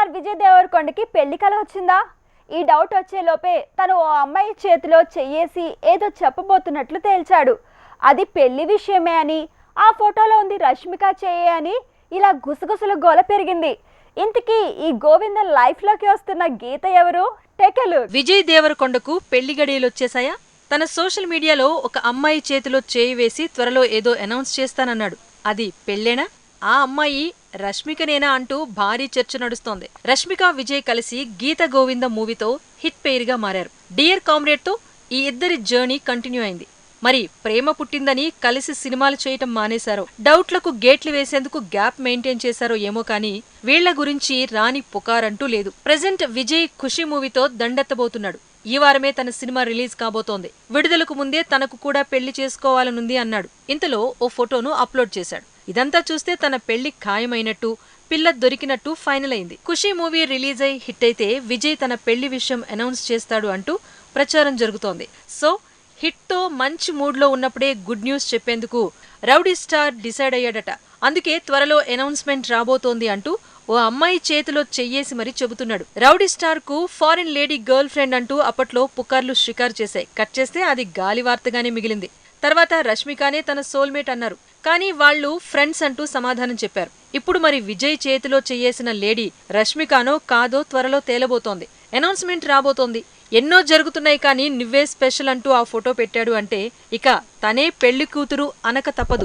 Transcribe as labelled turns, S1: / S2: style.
S1: Star Vijay దేవరకొండకి పెళ్లి కల వచ్చిందా? ఈ డౌట్ వచ్చే లోపే తను ఓ అమ్మాయి చేతిలో చెయ్యేసి ఏదో చెప్పబోతున్నట్లు తేల్చాడు. అది పెళ్లి విషయమే అని, ఆ ఫోటోలో ఉంది రష్మిక చెయ్యే అని ఇలా గుసగుసలు గోల పెరిగింది. ఇంతకీ ఈ గోవిందన్ లైఫ్ లోకి వస్తున్న గీత ఎవరు? టెకెలు
S2: విజయ్ దేవరకొండకు పెళ్లి గడియలు వచ్చేసాయా? తన సోషల్ మీడియాలో ఒక అమ్మాయి చేతిలో చేయి వేసి త్వరలో ఏదో అనౌన్స్ చేస్తానన్నాడు. అది పెళ్లేనా? ఆ అమ్మాయి రష్మికనేనా అంటూ భారీ చర్చ నడుస్తోంది. రష్మిక విజయ్ కలిసి గీత గోవింద మూవీతో హిట్ పెయిర్ గా మారారు. డియర్ కామ్రేడ్ తో ఈ ఇద్దరి జర్నీ కంటిన్యూ అయింది. మరి ప్రేమ పుట్టిందని కలిసి సినిమాలు చేయటం మానేశారో, డౌట్లకు గేట్లు వేసేందుకు గ్యాప్ మెయింటైన్ చేశారో ఏమో కానీ వీళ్ల గురించి రాని పుకారంటూ లేదు. ప్రెజెంట్ విజయ్ ఖుషి మూవీతో దండెత్తబోతున్నాడు. ఈ వారమే తన సినిమా రిలీజ్ కాబోతోంది. విడుదలకు ముందే తనకు కూడా పెళ్లి చేసుకోవాలనుంది అన్నాడు. ఇంతలో ఓ ఫోటోను అప్లోడ్ చేశాడు. ఇదంతా చూస్తే తన పెళ్లి ఖాయమైనట్టు, పిల్ల దొరికినట్టు ఫైనల్ అయింది. ఖుషి మూవీ రిలీజ్ అయి హిట్ అయితే విజయ్ తన పెళ్లి విషయం అనౌన్స్ చేస్తాడు అంటూ ప్రచారం జరుగుతోంది. సో హిట్ తో మంచి మూడ్ లో ఉన్నప్పుడే గుడ్ న్యూస్ చెప్పేందుకు రౌడీ స్టార్ డిసైడ్ అయ్యాడట. అందుకే త్వరలో అనౌన్స్మెంట్ రాబోతోంది అంటూ ఓ అమ్మాయి చేతిలో చెయ్యేసి మరీ చెబుతున్నాడు. రౌడీ స్టార్ కు ఫారిన్ లేడీ గర్ల్ ఫ్రెండ్ అంటూ అప్పట్లో పుకార్లు షికారు చేశాయి. కట్ చేస్తే అది గాలి వార్తగానే మిగిలింది. తర్వాత రష్మికానే తన సోల్మేట్ అన్నారు. కానీ వాళ్లు ఫ్రెండ్స్ అంటూ సమాధానం చెప్పారు. ఇప్పుడు మరి విజయ్ చేతిలో చెయ్యేసిన లేడీ రష్మికానో కాదో త్వరలో తేలబోతోంది. అనౌన్స్మెంట్ రాబోతోంది. ఎన్నో జరుగుతున్నాయి కానీ నువ్వే స్పెషల్ అంటూ ఆ ఫోటో పెట్టాడు అంటే ఇక తనే పెళ్లి కూతురు అనక తప్పదు.